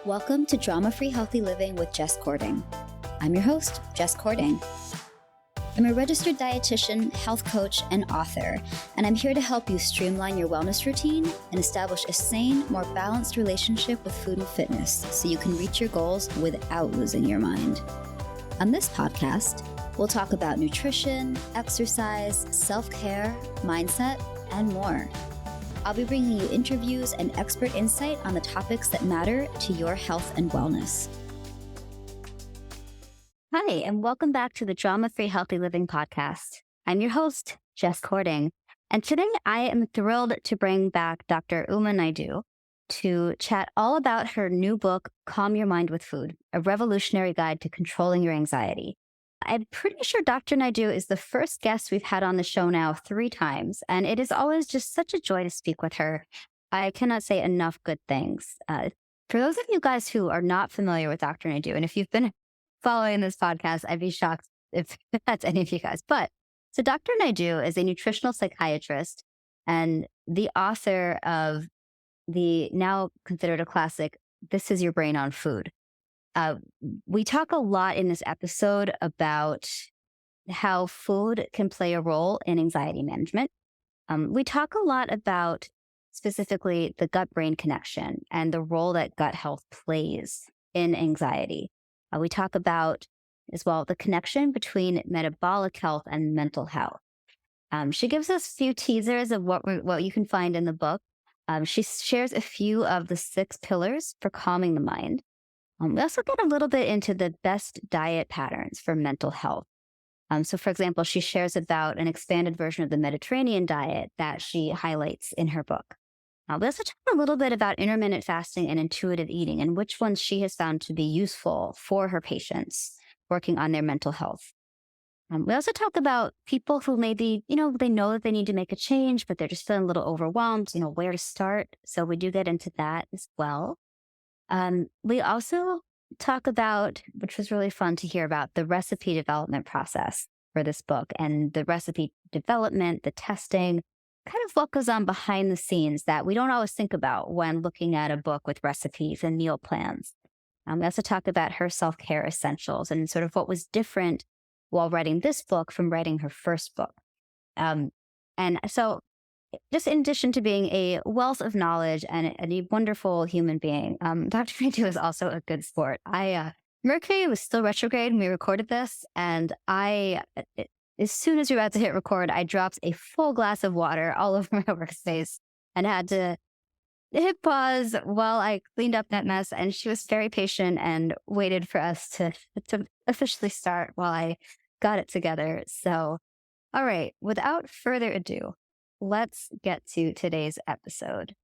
Welcome to Drama-Free Healthy Living with Jess Cording. I'm your host, Jess Cording. I'm a registered dietitian, health coach, and author, and I'm here to help you streamline your wellness routine and establish a sane, more balanced relationship with food and fitness so you can reach your goals without losing your mind. On this podcast, we'll talk about nutrition, exercise, self-care, mindset, and more. I'll be bringing you interviews and expert insight on the topics that matter to your health and wellness. Hi, and welcome back to the Drama-Free Healthy Living podcast. I'm your host, Jess Cording, and today I am thrilled to bring back Dr. Naidoo to chat all about her new book, Calm Your Mind with Food, a revolutionary guide to controlling your anxiety. I'm pretty sure Dr. Naidoo is the first guest we've had on the show now 3 times, and it is always just such a joy to speak with her. I cannot say enough good things. For those of you guys who are not familiar with Dr. Naidoo, and if you've been following this podcast, I'd be shocked if that's any of you guys. So Dr. Naidoo is a nutritional psychiatrist and the author of the now considered a classic, This Is Your Brain on Food. We talk a lot in this episode about how food can play a role in anxiety management. We talk a lot about specifically the gut-brain connection and the role that gut health plays in anxiety. We talk about, as well, the connection between metabolic health and mental health. She gives us a few teasers of what you can find in the book. She shares a few of the 6 pillars for calming the mind. We also get a little bit into the best diet patterns for mental health. So, for example, she shares about an expanded version of the Mediterranean diet that she highlights in her book. We also talk a little bit about intermittent fasting and intuitive eating and which ones she has found to be useful for her patients working on their mental health. We also talk about people who maybe, they know that they need to make a change, but they're just feeling a little overwhelmed, where to start. So we do get into that as well. We also talk about, which was really fun to hear about, the recipe development process for this book and the recipe development, the testing, kind of what goes on behind the scenes that we don't always think about when looking at a book with recipes and meal plans. We also talk about her self-care essentials and sort of what was different while writing this book from writing her first book. And so just in addition to being a wealth of knowledge and a wonderful human being, Dr. Naidoo is also a good sport. Mercury was still retrograde when we recorded this, and as soon as we were about to hit record, I dropped a full glass of water all over my workspace and had to hit pause while I cleaned up that mess. And she was very patient and waited for us to officially start while I got it together. So, all right, without further ado, let's get to today's episode.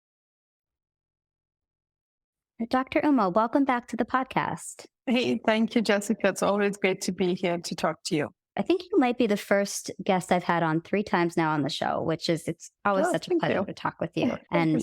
Dr. Uma, welcome back to the podcast. Hey, thank you, Jessica. It's always great to be here to talk to you. I think you might be the first guest I've had on 3 times now on the show, it's always such a pleasure to talk with you. And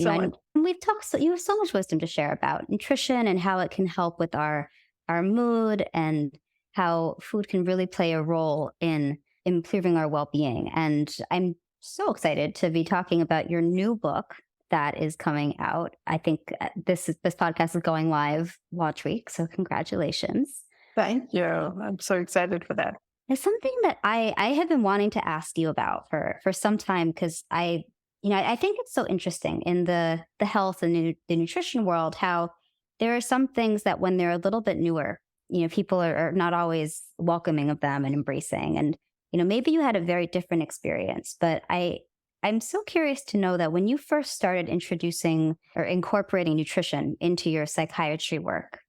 we've talked, you have so much wisdom to share about nutrition and how it can help with our mood and how food can really play a role in improving our well-being. And I'm so excited to be talking about your new book that is coming out. I think this podcast is going live launch week, so congratulations. Thank you. I'm so excited for that. It's something that I have been wanting to ask you about for some time because I think it's so interesting in the health and the nutrition world how there are some things that when they're a little bit newer, people are not always welcoming of them and embracing. And maybe you had a very different experience, but I'm so curious to know that when you first started introducing or incorporating nutrition into your psychiatry work,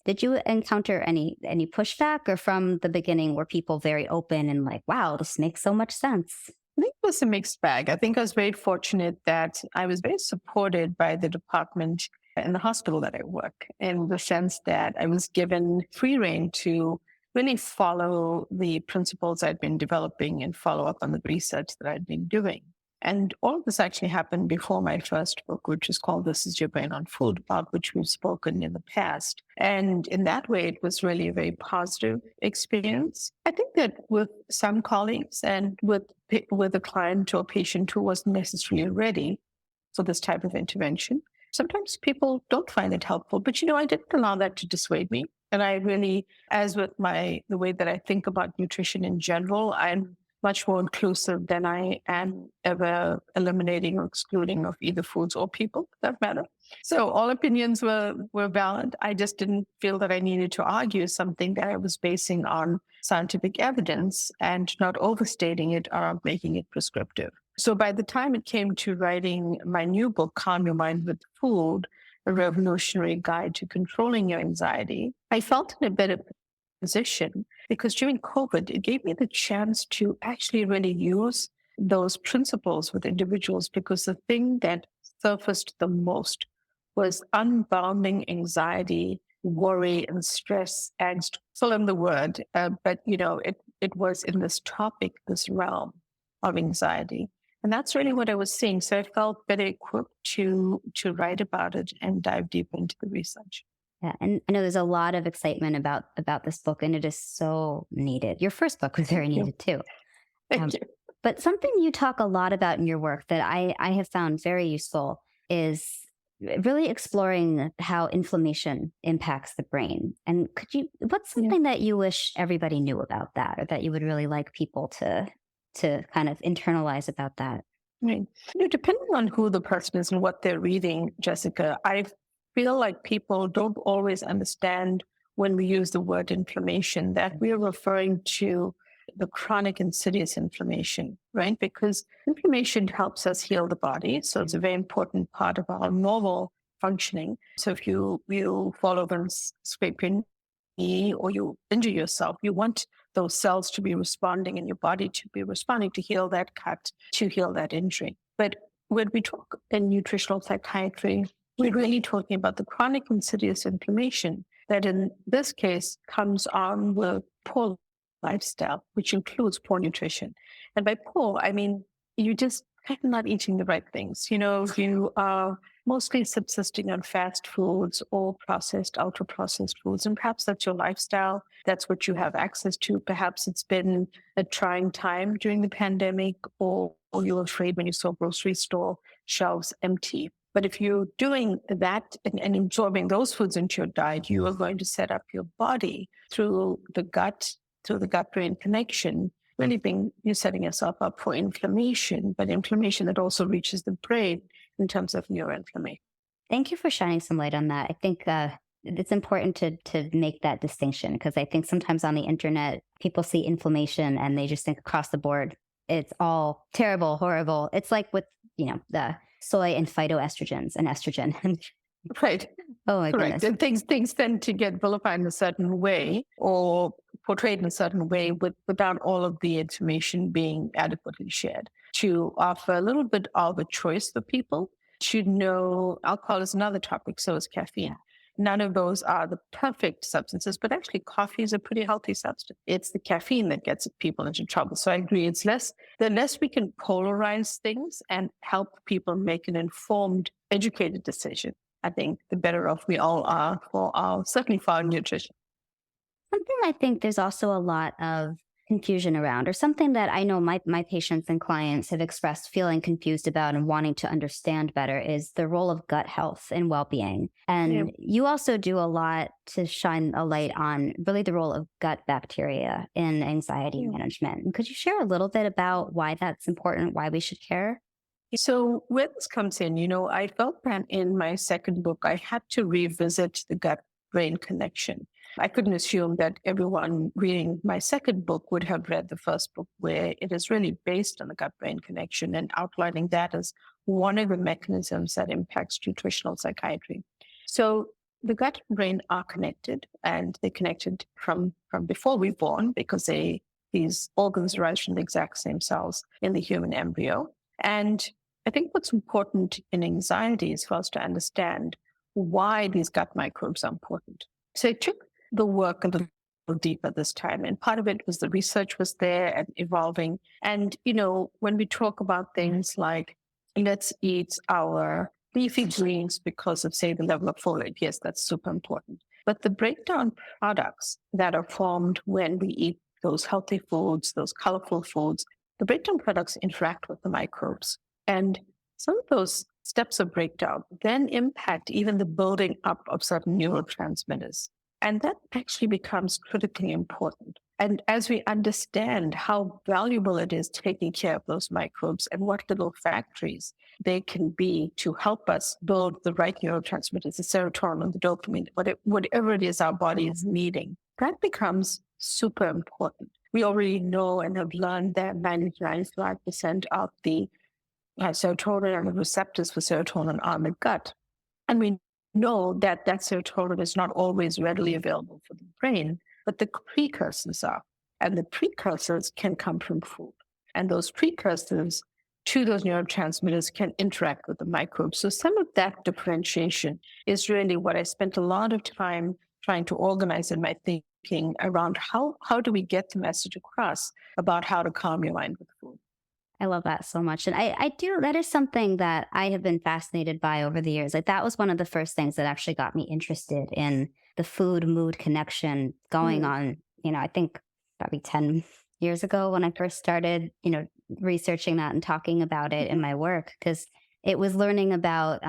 did you encounter any pushback, or from the beginning were people very open and like, wow, this makes so much sense? I think it was a mixed bag. I think I was very fortunate that I was very supported by the department in the hospital that I work, in the sense that I was given free rein to really follow the principles I'd been developing and follow up on the research that I'd been doing. And all of this actually happened before my first book, which is called This Is Your Brain on Food, about which we've spoken in the past. And in that way, it was really a very positive experience. I think that with some colleagues and with a client or patient who wasn't necessarily ready for this type of intervention, Sometimes people don't find it helpful, but I didn't allow that to dissuade me. And I really, as with the way that I think about nutrition in general, I'm much more inclusive than I am ever eliminating or excluding of either foods or people, for that matter. So all opinions were valid. I just didn't feel that I needed to argue something that I was basing on scientific evidence and not overstating it or making it prescriptive. So by the time it came to writing my new book, Calm Your Mind with Food, A Revolutionary Guide to Controlling Your Anxiety, I felt in a better position because during COVID, it gave me the chance to actually really use those principles with individuals, because the thing that surfaced the most was unbounding anxiety, worry, and stress, angst, fill in the word. But it was in this topic, this realm of anxiety. And that's really what I was seeing. So I felt better equipped to write about it and dive deep into the research. Yeah, and I know there's a lot of excitement about this book, and it is so needed. Your first book was very needed too. Thank you. But something you talk a lot about in your work that I have found very useful is really exploring how inflammation impacts the brain. And what's something that you wish everybody knew about that, or that you would really like people to kind of internalize about that? Right. Depending on who the person is and what they're reading, Jessica, I feel like people don't always understand when we use the word inflammation that we are referring to the chronic insidious inflammation, right? Because inflammation helps us heal the body. So it's a very important part of our normal functioning. So if you fall over and scrape your knee or you injure yourself, you want those cells to be responding in your body, to be responding to heal that cut, to heal that injury. But when we talk in nutritional psychiatry, we're really talking about the chronic insidious inflammation that in this case comes on with poor lifestyle, which includes poor nutrition. And by poor, I mean, you just kind of not eating the right things. You are mostly subsisting on fast foods or processed, ultra processed foods. And perhaps that's your lifestyle. That's what you have access to. Perhaps it's been a trying time during the pandemic, or you were afraid when you saw grocery store shelves empty. But if you're doing that and absorbing those foods into your diet, you are going to set up your body through the gut-brain connection, really you're setting yourself up for inflammation, but inflammation that also reaches the brain in terms of neuroinflammation. Thank you for shining some light on that. I think it's important to make that distinction, because I think sometimes on the internet, people see inflammation and they just think across the board, it's all terrible, horrible. It's like with, the soy and phytoestrogens and estrogen. Right. Oh my Correct. goodness. And things tend to get vilified in a certain way or portrayed in a certain way without all of the information being adequately shared. To offer a little bit of a choice for people to know, alcohol is another topic, so is caffeine. None of those are the perfect substances, but actually coffee is a pretty healthy substance. It's the caffeine that gets people into trouble. So I agree, the less we can polarize things and help people make an informed, educated decision, I think the better off we all are certainly for our nutrition. Something I think there's also a lot of confusion around, or something that I know my patients and clients have expressed feeling confused about and wanting to understand better, is the role of gut health and well-being. And you also do a lot to shine a light on really the role of gut bacteria in anxiety management. And could you share a little bit about why that's important, why we should care? So where this comes in, I felt that in my second book, I had to revisit the gut-brain connection. I couldn't assume that everyone reading my second book would have read the first book, where it is really based on the gut-brain connection and outlining that as one of the mechanisms that impacts nutritional psychiatry. So the gut and brain are connected, and they're connected from before we're born, because these organs arise from the exact same cells in the human embryo. And I think what's important in anxiety is for us to understand why these gut microbes are important. So I took the work a little deeper this time. And part of it was the research was there and evolving. And, when we talk about things like, let's eat our leafy greens because of, say, the level of folate, yes, that's super important. But the breakdown products that are formed when we eat those healthy foods, those colorful foods, the breakdown products interact with the microbes. And some of those steps of breakdown then impact even the building up of certain neurotransmitters. And that actually becomes critically important. And as we understand how valuable it is taking care of those microbes and what little factories they can be to help us build the right neurotransmitters, the serotonin, the dopamine, whatever it is our body is needing, that becomes super important. We already know and have learned that 95% of the serotonin and the receptors for serotonin are in the gut. And we know that that serotonin is not always readily available for the brain, but the precursors are. And the precursors can come from food. And those precursors to those neurotransmitters can interact with the microbes. So some of that differentiation is really what I spent a lot of time trying to organize in my thinking around how do we get the message across about how to calm your mind with food. I love that so much. And that is something that I have been fascinated by over the years. Like that was one of the first things that actually got me interested in the food mood connection going on, I think probably 10 years ago when I first started, researching that and talking about it in my work, because it was learning about,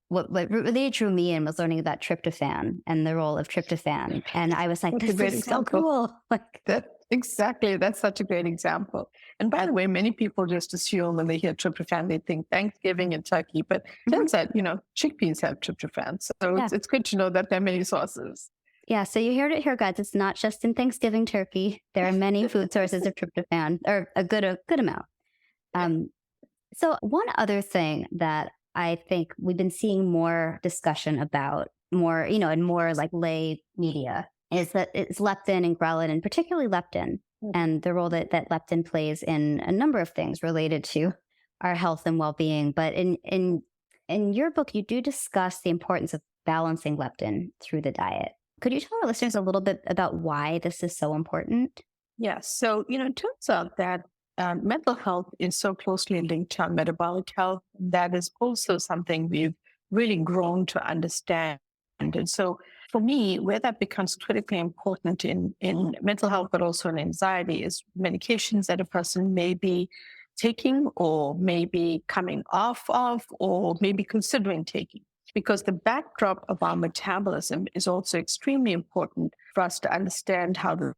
what really drew me in was learning about tryptophan and the role of tryptophan. And I was like, this is so cool. Exactly. That's such a great example. And by the way, many people just assume when they hear tryptophan, they think Thanksgiving and turkey, but turns out, chickpeas have tryptophan. So it's good to know that there are many sources. Yeah. So you heard it here, guys. It's not just in Thanksgiving turkey. There are many food sources of tryptophan, or a good amount. So one other thing that I think we've been seeing more discussion about more, in more like lay media is that it's leptin and ghrelin, and particularly leptin, and the role that leptin plays in a number of things related to our health and well-being. But in your book, you do discuss the importance of balancing leptin through the diet. Could you tell our listeners a little bit about why this is so important? Yes. So, it turns out that mental health is so closely linked to our metabolic health. That is also something we've really grown to understand. And so for me, where that becomes critically important in mental health, but also in anxiety, is medications that a person may be taking or maybe coming off of or maybe considering taking. Because the backdrop of our metabolism is also extremely important for us to understand how this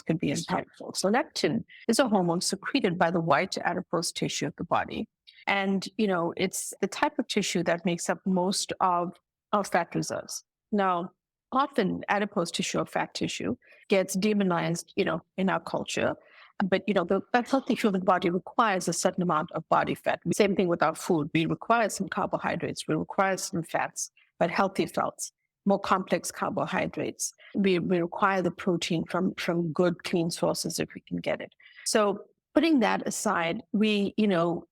could be impactful. So leptin is a hormone secreted by the white adipose tissue of the body. And, it's the type of tissue that makes up most of our fat reserves. Now, often adipose tissue or fat tissue gets demonized, in our culture. But, the healthy human body requires a certain amount of body fat. Same thing with our food. We require some carbohydrates. We require some fats, but healthy fats, more complex carbohydrates. We require the protein from good, clean sources if we can get it. So putting that aside, we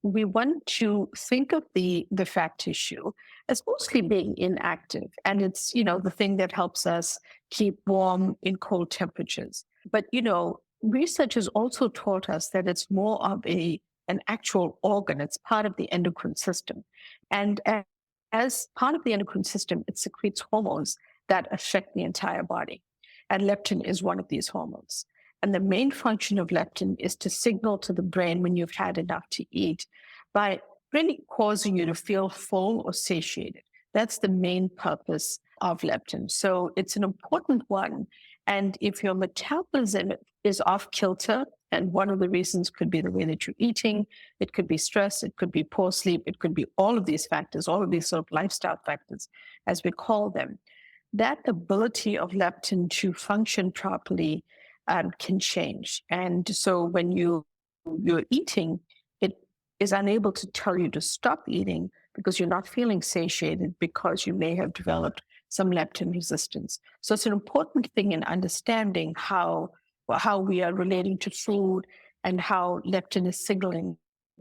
want to think of the fat tissue as mostly being inactive. And it's, the thing that helps us keep warm in cold temperatures. But, research has also taught us that it's more of an actual organ. It's part of the endocrine system. And as part of the endocrine system, it secretes hormones that affect the entire body. And leptin is one of these hormones. And the main function of leptin is to signal to the brain when you've had enough to eat by really causing you to feel full or satiated. That's the main purpose of leptin. So it's an important one. And if your metabolism is off kilter, and one of the reasons could be the way that you're eating, it could be stress, it could be poor sleep, it could be all of these factors, all of these sort of lifestyle factors, as we call them, that ability of leptin to function properly can change. And so when you're eating, it is unable to tell you to stop eating because you're not feeling satiated because you may have developed some leptin resistance. So it's an important thing in understanding how we are relating to food and how leptin is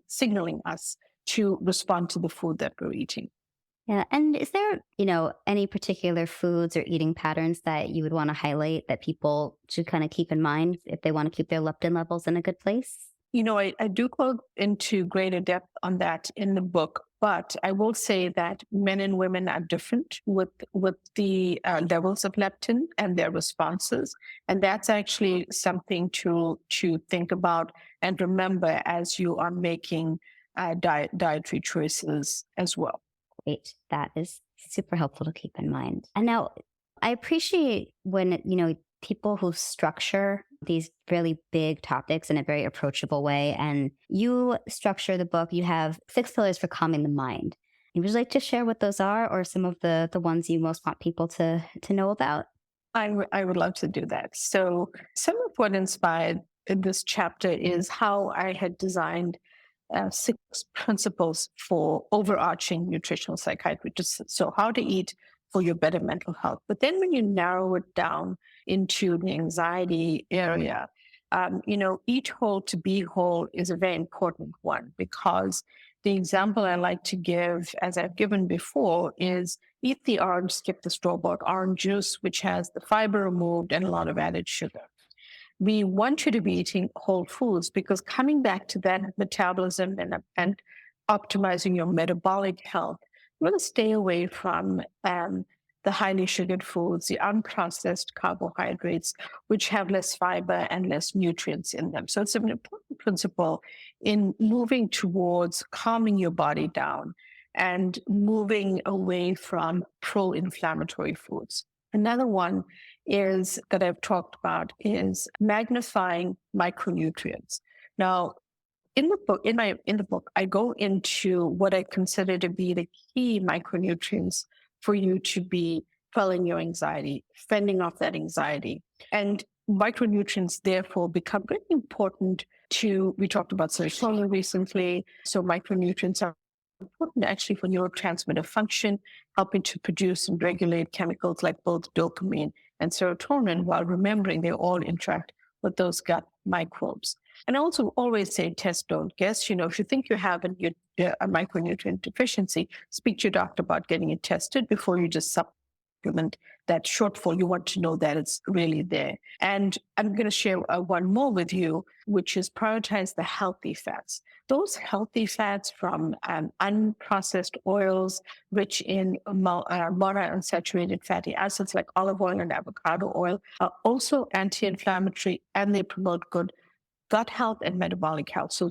signaling us to respond to the food that we're eating. Yeah. And is there, any particular foods or eating patterns that you would want to highlight that people should kind of keep in mind if they want to keep their leptin levels in a good place? I do go into greater depth on that in the book, but I will say that men and women are different with the levels of leptin and their responses. And that's actually something to think about and remember as you are making dietary choices as well. Great. That is super helpful to keep in mind. And now I appreciate when, people who structure these really big topics in a very approachable way. And you structure the book, you have 6 pillars for calming the mind. Would you like to share what those are, or some of the ones you most want people to know about? I would love to do that. So some of what inspired this chapter is how I had designed 6 principles for overarching nutritional psychiatry. So how to eat for your better mental health. But then when you narrow it down into the anxiety area, eat whole to be whole is a very important one, because the example I like to give, as I've given before, is eat the orange, skip the store-bought orange juice, which has the fiber removed and a lot of added sugar. We want you to be eating whole foods, because coming back to that metabolism and optimizing your metabolic health, you want to stay away from the highly sugared foods, the unprocessed carbohydrates, which have less fiber and less nutrients in them. So it's an important principle in moving towards calming your body down and moving away from pro-inflammatory foods. Another one is that I've talked about is magnifying micronutrients. Now, in the book, I go into what I consider to be the key micronutrients for you to be quelling your anxiety, fending off that anxiety. And micronutrients, therefore, become very important we talked about serotonin recently. So micronutrients are important actually for neurotransmitter function, helping to produce and regulate chemicals like both dopamine and serotonin, while remembering they all interact with those gut microbes. And I also always say test, don't guess. If you think you have a micronutrient deficiency, speak to your doctor about getting it tested before you just supplement that shortfall. You want to know that it's really there. And I'm going to share one more with you, which is prioritize the healthy fats. Those healthy fats from unprocessed oils, rich in monounsaturated fatty acids like olive oil and avocado oil, are also anti-inflammatory, and they promote good gut health and metabolic health. So,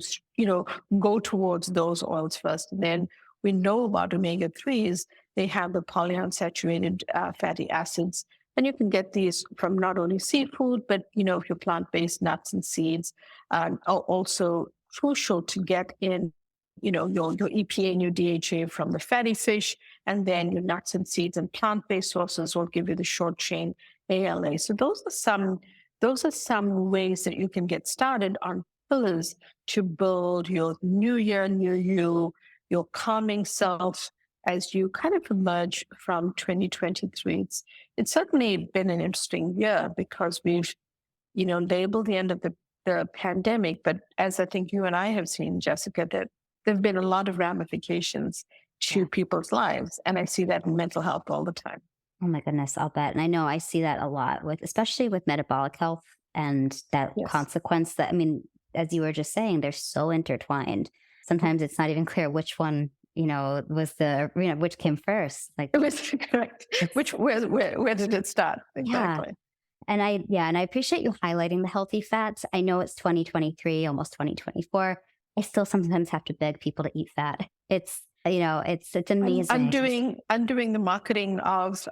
go towards those oils first. And then we know about omega-3s. They have the polyunsaturated fatty acids. And you can get these from not only seafood, but, if you're plant-based, nuts and seeds are also crucial to get in, your EPA and your DHA from the fatty fish. And then your nuts and seeds and plant-based sources will give you the short-chain ALA. So those are some ways that you can get started on pillars to build your new year, new you, your calming self as you kind of emerge from 2023. It's certainly been an interesting year, because we've, labeled the end of the pandemic. But as I think you and I have seen, Jessica, that there have been a lot of ramifications to people's lives. And I see that in mental health all the time. Oh my goodness, I'll bet. And I know I see that a lot especially with metabolic health and that consequence that, as you were just saying, they're so intertwined. Sometimes it's not even clear which one, was which came first. Like, it was correct. Where did it start? Exactly. Yeah. And I appreciate you highlighting the healthy fats. I know it's 2023, almost 2024. I still sometimes have to beg people to eat fat. It's amazing. Undoing the marketing of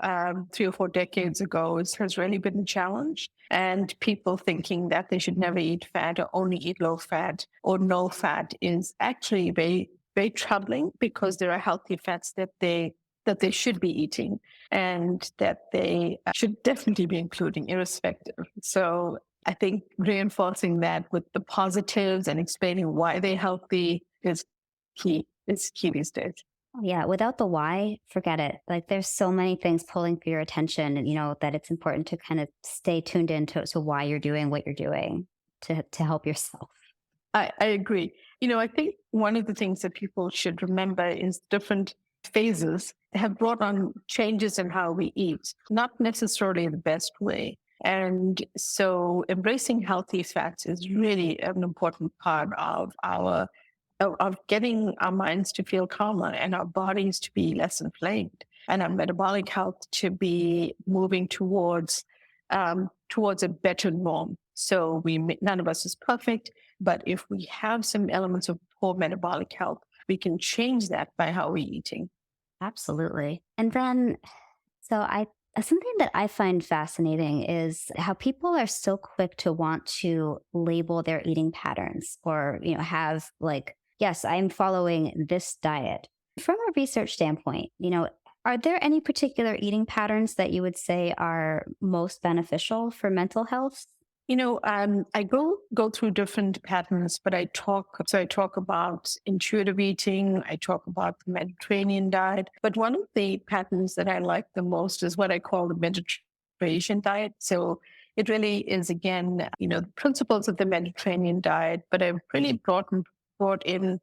3 or 4 decades ago has really been a challenge. And people thinking that they should never eat fat or only eat low fat or no fat is actually very, very troubling, because there are healthy fats that they should be eating and that they should definitely be including irrespective. So I think reinforcing that with the positives and explaining why they're healthy is key. It's key these days. Yeah. Without the why, forget it. Like, there's so many things pulling for your attention, and that it's important to kind of stay tuned into why you're doing what you're doing to help yourself. I agree. I think one of the things that people should remember is different phases have brought on changes in how we eat, not necessarily the best way. And so embracing healthy fats is really an important part of getting our minds to feel calmer and our bodies to be less inflamed and our metabolic health to be moving towards a better norm. So none of us is perfect, but if we have some elements of poor metabolic health. We can change that by how we're eating. Absolutely. And then, so I, something that I find fascinating is how people are so quick to want to label their eating patterns or, have like, yes, I'm following this diet. From a research standpoint, are there any particular eating patterns that you would say are most beneficial for mental health? I go through different patterns, but I talk about intuitive eating. I talk about the Mediterranean diet. But one of the patterns that I like the most is what I call the Mediterranean diet. So it really is, again, the principles of the Mediterranean diet, but I've really brought in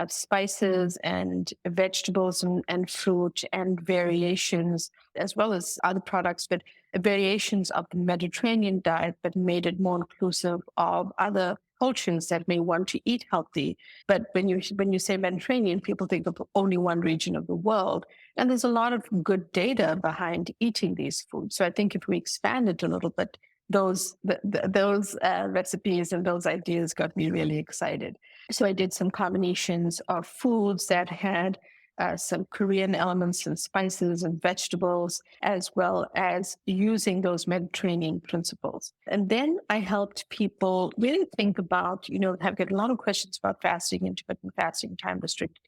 spices and vegetables and fruit and variations, as well as other products, but variations of the Mediterranean diet, but made it more inclusive of other cultures that may want to eat healthy. But when you say Mediterranean, people think of only one region of the world, and there's a lot of good data behind eating these foods. So I think if we expand it a little bit, those recipes and those ideas got me really excited. So I did some combinations of foods that had some Korean elements and spices and vegetables, as well as using those Mediterranean principles. And then I helped people really think about, I've got a lot of questions about fasting, intermittent fasting, time restricted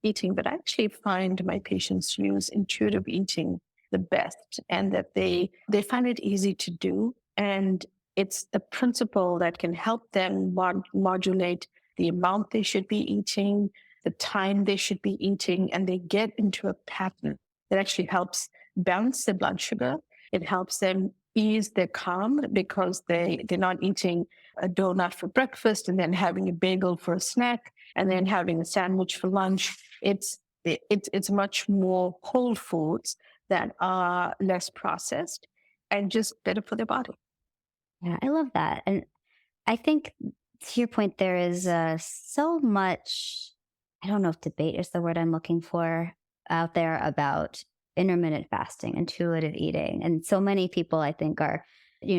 eating, but I actually find my patients use intuitive eating the best, and that they find it easy to do. And it's a principle that can help them modulate the amount they should be eating, the time they should be eating, and they get into a pattern that actually helps balance their blood sugar. It helps them ease their calm because they're not eating a donut for breakfast and then having a bagel for a snack and then having a sandwich for lunch. It's much more whole foods that are less processed and just better for their body. Yeah, I love that. And I think to your point, there is so much, I don't know if debate is the word I'm looking for out there about intermittent fasting, intuitive eating. And so many people, I think, are,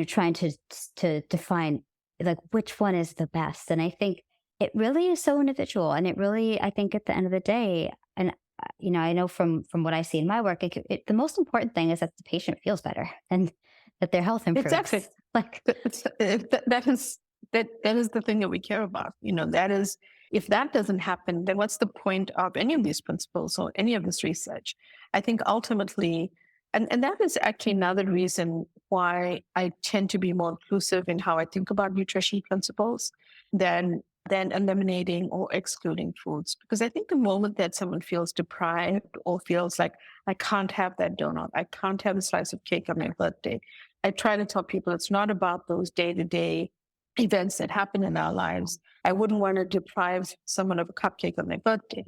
trying to define like which one is the best. And I think it really is so individual. And it really, I think at the end of the day, and I know from what I see in my work, the most important thing is that the patient feels better and that their health improves. Exactly. Like that is the thing that we care about. That is, if that doesn't happen, then what's the point of any of these principles or any of this research? I think ultimately, and that is actually another reason why I tend to be more inclusive in how I think about nutrition principles than eliminating or excluding foods. Because I think the moment that someone feels deprived or feels like, I can't have that donut, I can't have a slice of cake on my birthday, I try to tell people it's not about those day-to-day events that happen in our lives. I wouldn't want to deprive someone of a cupcake on their birthday,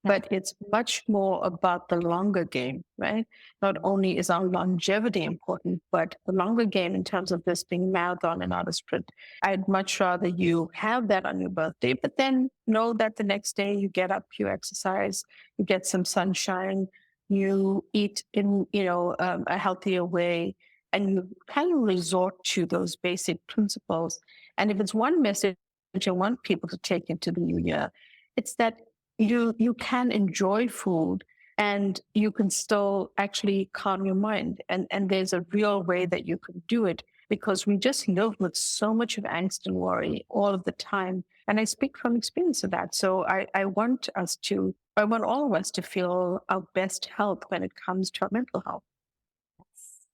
but it's much more about the longer game, right? Not only is our longevity important, but the longer game in terms of this being marathon and not a sprint. I'd much rather you have that on your birthday, but then know that the next day you get up, you exercise, you get some sunshine, you eat in, a healthier way, and you kind of resort to those basic principles. And if it's one message I want people to take into the new year, it's that you can enjoy food and you can still actually calm your mind. And there's a real way that you can do it, because we just live with so much of angst and worry all of the time. And I speak from experience of that. So I want all of us to feel our best health when it comes to our mental health.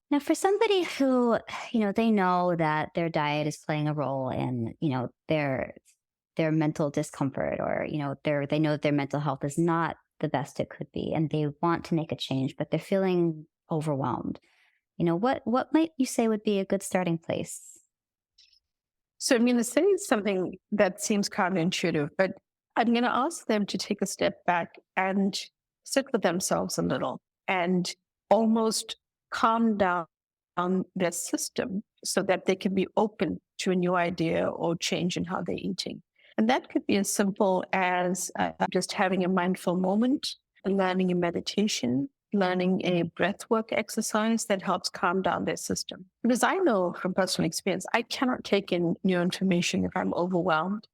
Now, for somebody who, they know that their diet is playing a role in, their mental discomfort, or, they know that their mental health is not the best it could be, and they want to make a change, but they're feeling overwhelmed. What might you say would be a good starting place? So I'm going to say something that seems counterintuitive, but I'm going to ask them to take a step back and sit with themselves a little and almost calm down their system so that they can be open to a new idea or change in how they're eating. And that could be as simple as just having a mindful moment, learning a meditation, learning a breathwork exercise that helps calm down their system. Because I know from personal experience, I cannot take in new information if I'm overwhelmed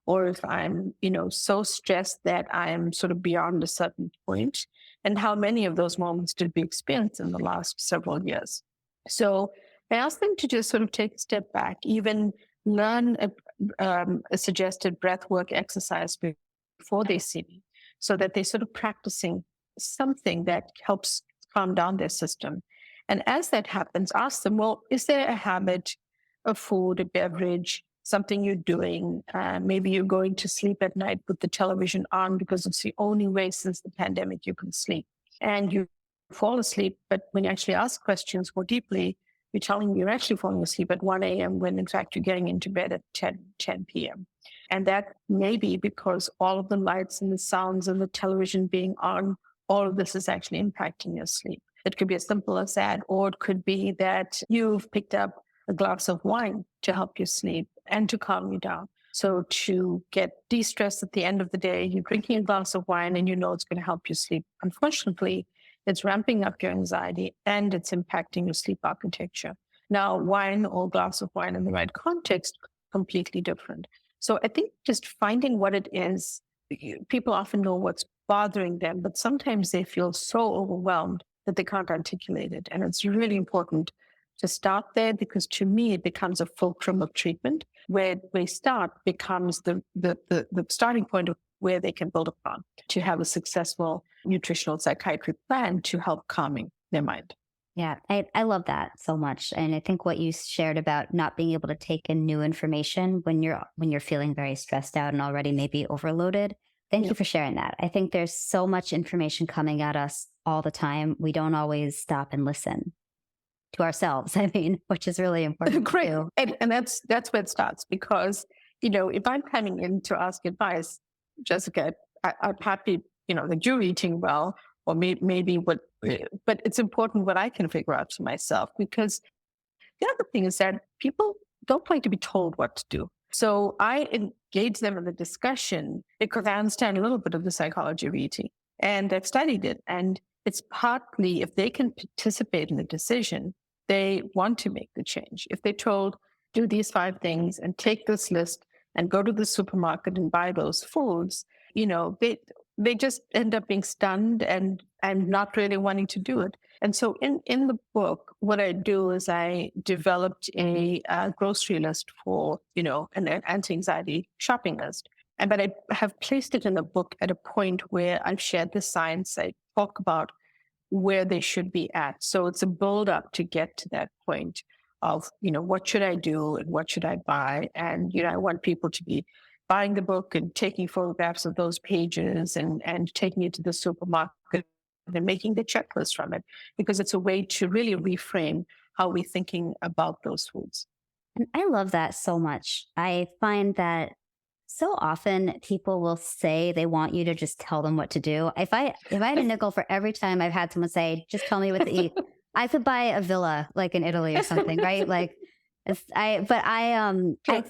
or if I'm, so stressed that I'm sort of beyond a certain point, and how many of those moments did we experience in the last several years. So I asked them to just sort of take a step back, even learn a suggested breath work exercise before they see me, so that they're sort of practicing something that helps calm down their system. And as that happens, ask them, well, is there a habit, a food, a beverage, something you're doing? Maybe you're going to sleep at night with the television on because it's the only way since the pandemic you can sleep. And you fall asleep, but when you actually ask questions more deeply, you're telling me you're actually falling asleep at 1 a.m. when in fact you're getting into bed at 10 p.m. And that may be because all of the lights and the sounds and the television being on, all of this is actually impacting your sleep. It could be as simple as that, or it could be that you've picked up a glass of wine to help you sleep and to calm you down. So to get de-stressed at the end of the day, you're drinking a glass of wine and you know it's going to help you sleep. Unfortunately, it's ramping up your anxiety and it's impacting your sleep architecture. Now, wine or glass of wine in the right context, completely different. So I think just finding what it is, people often know what's bothering them, but sometimes they feel so overwhelmed that they can't articulate it. And it's really important to start there, because to me, it becomes a fulcrum of treatment where they start becomes the starting point of where they can build upon to have a successful nutritional psychiatry plan to help calming their mind. Yeah, I love that so much. And I think what you shared about not being able to take in new information when you're feeling very stressed out and already maybe overloaded. Thank you for sharing that. I think there's so much information coming at us all the time. We don't always stop and listen to ourselves, which is really important. Great. Too. And that's where it starts, because, if I'm coming in to ask advice, Jessica, I'm happy, that you're eating well, or maybe but it's important what I can figure out for myself, because the other thing is that people don't like to be told what to do. So I engage them in the discussion because I understand a little bit of the psychology of eating, and I've studied it. And it's partly, if they can participate in the decision, they want to make the change. If they're told, do these 5 things and take this list and go to the supermarket and buy those foods, they just end up being stunned and not really wanting to do it. And so in the book, what I do is I developed a grocery list for, an anti-anxiety shopping list. But I have placed it in the book at a point where I've shared the science. I talk about where they should be at. So it's a build up to get to that point of, what should I do and what should I buy? And, I want people to be buying the book and taking photographs of those pages and taking it to the supermarket and making the checklist from it, because it's a way to really reframe how we're thinking about those foods. And I love that so much. I find that so often people will say they want you to just tell them what to do. If I had a nickel for every time I've had someone say, just tell me what to eat, I could buy a villa like in Italy or something, right? Like, I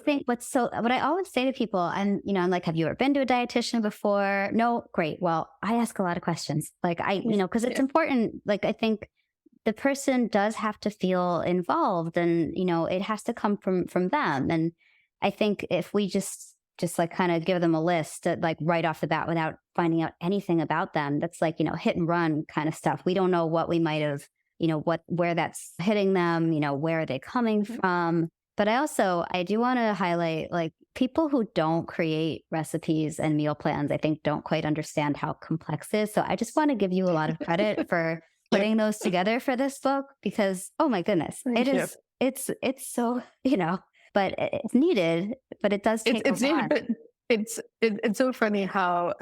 think what I always say to people, and, I'm like, have you ever been to a dietitian before? No, great. Well, I ask a lot of questions. Like because it's important. Like, I think the person does have to feel involved, and, it has to come from them. And I think if we just like kind of give them a list like right off the bat without finding out anything about them, that's like, hit and run kind of stuff. We don't know what we might have, where that's hitting them, where are they coming from? But I do want to highlight, like, people who don't create recipes and meal plans, I think don't quite understand how complex it is. So I just want to give you a lot of credit for putting those together for this book, because, oh my goodness, it's so, but it's needed, but it does take it's a lot. Needed, but it's so funny how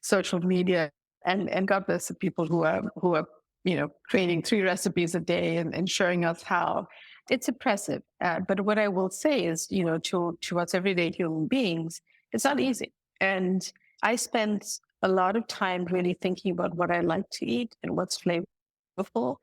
social media and God bless the people who are creating 3 recipes a day and showing us how it's oppressive. But what I will say is, to us everyday human beings, it's not easy. And I spend a lot of time really thinking about what I like to eat and what's flavorful.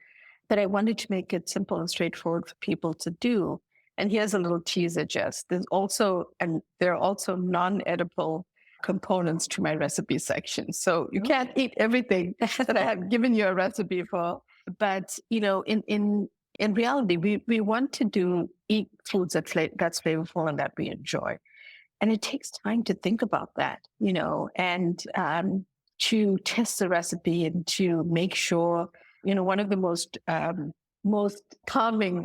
But I wanted to make it simple and straightforward for people to do. And here's a little teaser, Jess. There are also non-edible components to my recipe section. So you can't eat everything that I have given you a recipe for. But, in reality, we want to eat foods that's flavorful and that we enjoy. And it takes time to think about that, and to test the recipe and to make sure, one of the most calming,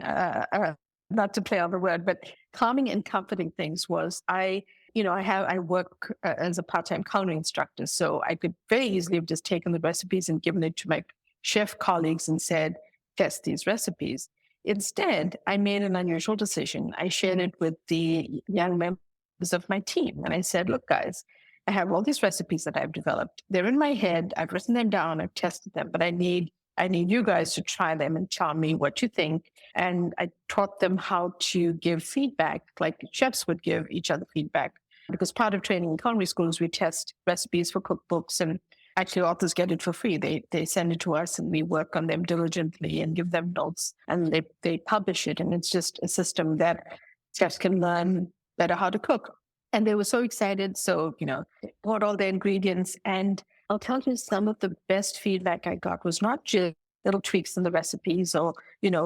not to play on the word, but calming and comforting things was I work as a part-time culinary instructor, so I could very easily have just taken the recipes and given it to my chef colleagues and said, test these recipes. Instead, I made an unusual decision. I shared it with the young members of my team. And I said, look, guys, I have all these recipes that I've developed. They're in my head. I've written them down. I've tested them, but I need you guys to try them and tell me what you think. And I taught them how to give feedback, like chefs would give each other feedback. Because part of training in culinary schools, we test recipes for cookbooks, and actually authors get it for free. They send it to us and we work on them diligently and give them notes, and they publish it. And it's just a system that chefs can learn better how to cook. And they were so excited. So, they bought all the ingredients. And I'll tell you, some of the best feedback I got was not just little tweaks in the recipes or,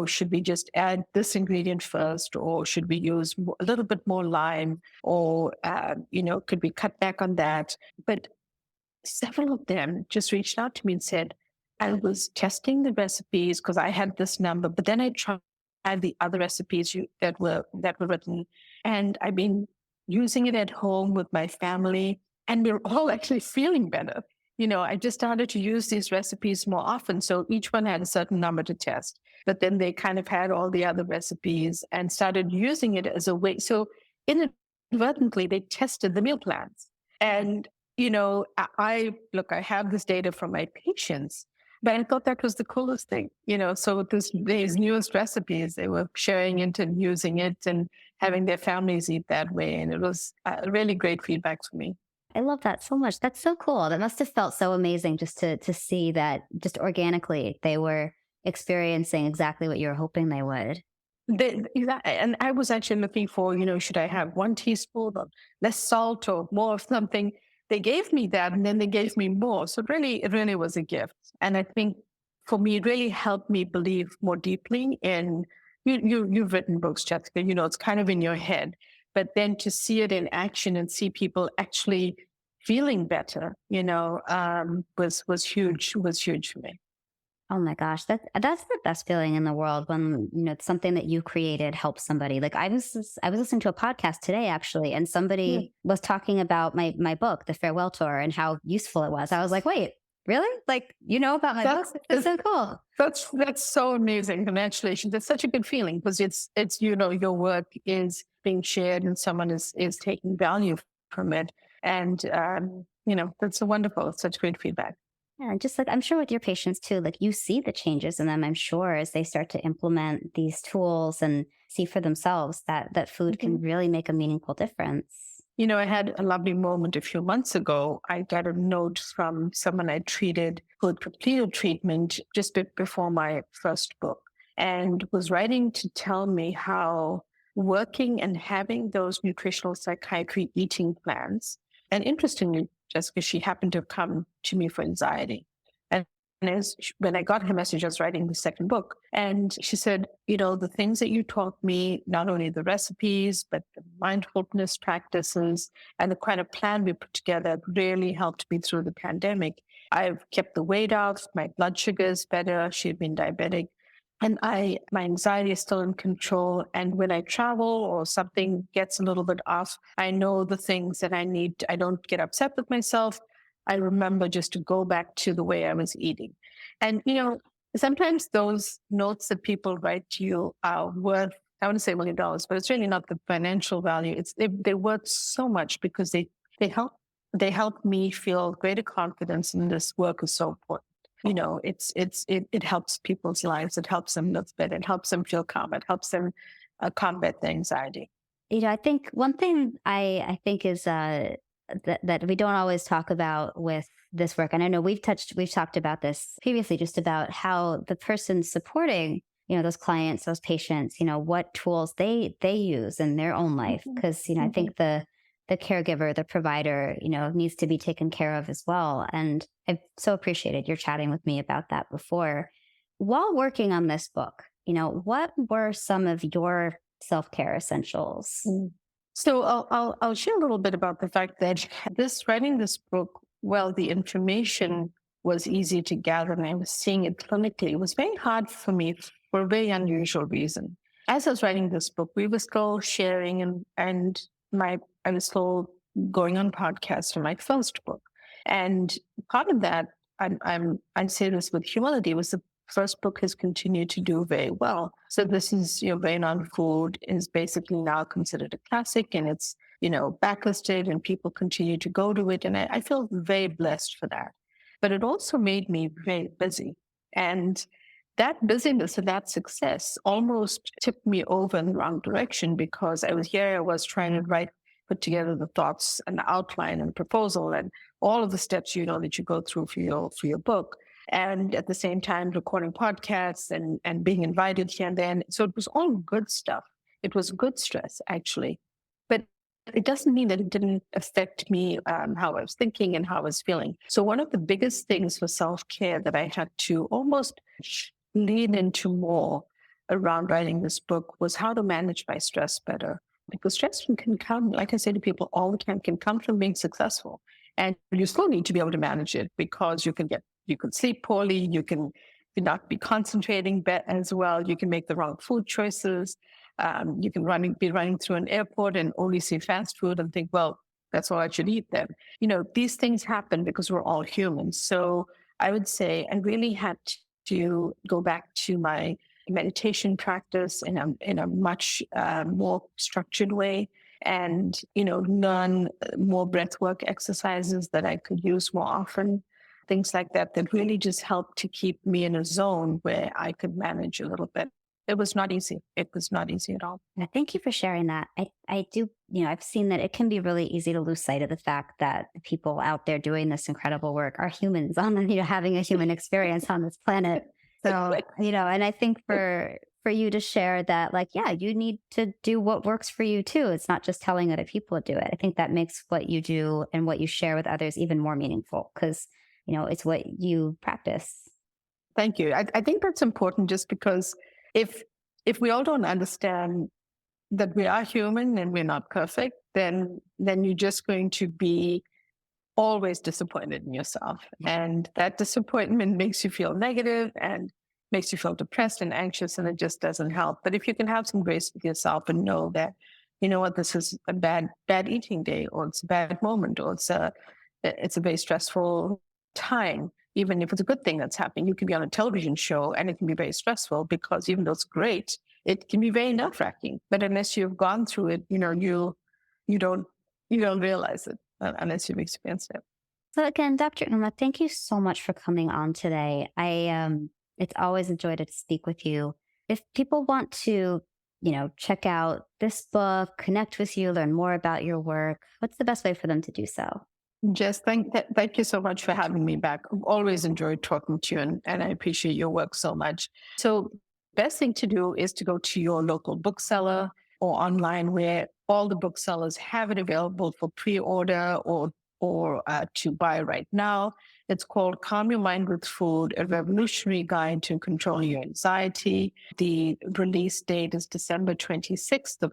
should we just add this ingredient first, or should we use a little bit more lime, or, could we cut back on that? But several of them just reached out to me and said, I was testing the recipes because I had this number, but then I tried the other recipes that were written, and I've been using it at home with my family, and we're all actually feeling better. I just started to use these recipes more often. So each one had a certain number to test, but then they kind of had all the other recipes and started using it as a way. So inadvertently, they tested the meal plans. And, I have this data from my patients, but I thought that was the coolest thing, so these newest recipes, they were sharing it and using it and having their families eat that way. And it was really great feedback for me. I love that so much. That's so cool. That must have felt so amazing just to see that just organically they were experiencing exactly what you were hoping they would. And I was actually looking for, should I have 1 teaspoon of less salt or more of something? They gave me that, and then they gave me more. So it really was a gift. And I think for me, it really helped me believe more deeply in you've written books, Jessica, it's kind of in your head, but then to see it in action and see people actually feeling better, was huge for me. Oh my gosh, that's the best feeling in the world when it's something that you created helps somebody. Like I was listening to a podcast today actually, and somebody was talking about my book, The Farewell Tour, and how useful it was. I was like, wait, really? Like about my book? It's so cool. That's so amazing. Congratulations! It's such a good feeling because it's your work is being shared and someone is taking value from it, and that's so wonderful. It's such great feedback. Yeah, and just like I'm sure with your patients too, like you see the changes in them, I'm sure, as they start to implement these tools and see for themselves that food can really make a meaningful difference. I had a lovely moment a few months ago. I got a note from someone I treated who had completed treatment just before my first book, and was writing to tell me how working and having those nutritional psychiatry eating plans, and interestingly, Jessica, she happened to have come to me for anxiety. And when I got her message, I was writing the second book. And she said, the things that you taught me, not only the recipes, but the mindfulness practices and the kind of plan we put together really helped me through the pandemic. I've kept the weight off, my blood sugar is better. She had been diabetic. And my anxiety is still in control. And when I travel or something gets a little bit off, I know the things that I need. I don't get upset with myself. I remember just to go back to the way I was eating. And, sometimes those notes that people write to you are worth, I want to say $1 million, but it's really not the financial value. They're worth so much because they help me feel greater confidence in this work is so important. It helps people's lives. It helps them live better. It helps them feel calm. It helps them combat the anxiety. I think one thing I think is that we don't always talk about with this work, and I know we've talked about this previously, just about how the person supporting those clients, those patients, what tools they use in their own life, because I think the caregiver, the provider, needs to be taken care of as well. And I've so appreciated your chatting with me about that before. While working on this book, what were some of your self-care essentials? So I'll share a little bit about the fact that writing this book, well, the information was easy to gather and I was seeing it clinically. It was very hard for me for a very unusual reason. As I was writing this book, we were still sharing and I was still going on podcasts for my first book. And part of that, I say this with humility, was the first book has continued to do very well. So this is, Brain on Food is basically now considered a classic and it's, backlisted and people continue to go to it. And I feel very blessed for that. But it also made me very busy. And that busyness and that success almost tipped me over in the wrong direction because I was trying to put together the thoughts and the outline and proposal and all of the steps, that you go through for your book. And at the same time, recording podcasts and being invited here and there. So it was all good stuff. It was good stress, actually. But it doesn't mean that it didn't affect me, how I was thinking and how I was feeling. So one of the biggest things for self-care that I had to almost lean into more around writing this book was how to manage my stress better. Because stress can come, like I say to people all the time, can come from being successful. And you still need to be able to manage it because you can sleep poorly, you can not be concentrating as well, you can make the wrong food choices, you can be running through an airport and only see fast food and think, well, that's all I should eat then. These things happen because we're all humans. So I would say I really had to go back to my meditation practice in a much more structured way and, learn more breath work exercises that I could use more often, things like that really just helped to keep me in a zone where I could manage a little bit. It was not easy. It was not easy at all. Thank you for sharing that. I do, I've seen that it can be really easy to lose sight of the fact that the people out there doing this incredible work are humans on, having a human experience on this planet. So, and I think for you to share that, you need to do what works for you too. It's not just telling other people to do it. I think that makes what you do and what you share with others even more meaningful because, it's what you practice. Thank you. I think that's important just because if we all don't understand that we are human and we're not perfect, then you're just going to be always disappointed in yourself. And that disappointment makes you feel negative and makes you feel depressed and anxious, and it just doesn't help. But if you can have some grace with yourself and know that, this is a bad eating day, or it's a bad moment, or it's a very stressful time, even if it's a good thing that's happening. You can be on a television show and it can be very stressful because even though it's great, it can be very nerve-wracking. But unless you've gone through it, you don't realize it unless you've experienced it. So again, Dr. Uma, thank you so much for coming on today. It's always a joy to speak with you. If people want to, check out this book, connect with you, learn more about your work, what's the best way for them to do so? Jess, thank you so much for having me back. I've always enjoyed talking to you and I appreciate your work so much. So best thing to do is to go to your local bookseller or online where all the booksellers have it available for pre-order or to buy right now. It's called Calm Your Mind with Food, A Revolutionary Guide to Controlling Your Anxiety. The release date is December 26th of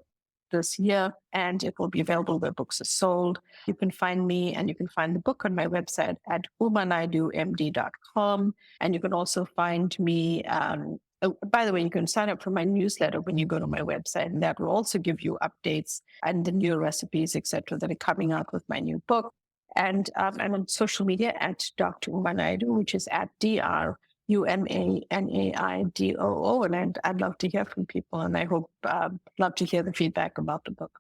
this year, and it will be available where books are sold. You can find me and you can find the book on my website at umanaidoomd.com. And you can also find me, by the way, you can sign up for my newsletter when you go to my website, and that will also give you updates and the new recipes, etc., that are coming out with my new book. And I'm on social media at Dr. Naidoo, which is at DrUmanaidoo. And I'd love to hear from people. And I hope, love to hear the feedback about the book.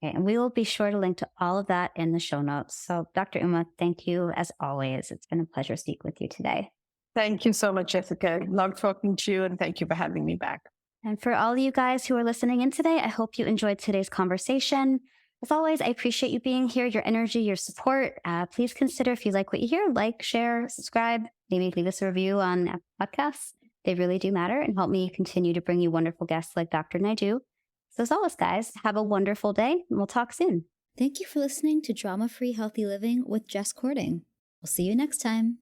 Okay, and we will be sure to link to all of that in the show notes. So Dr. Uma, thank you as always. It's been a pleasure to speak with you today. Thank you so much, Jessica. Love talking to you, and thank you for having me back. And for all of you guys who are listening in today, I hope you enjoyed today's conversation. As always, I appreciate you being here, your energy, your support. Please consider, if you like what you hear, like, share, subscribe, maybe leave us a review on Apple Podcasts. They really do matter and help me continue to bring you wonderful guests like Dr. Naidoo. So as always, guys, have a wonderful day, and we'll talk soon. Thank you for listening to Drama-Free Healthy Living with Jess Cording. We'll see you next time.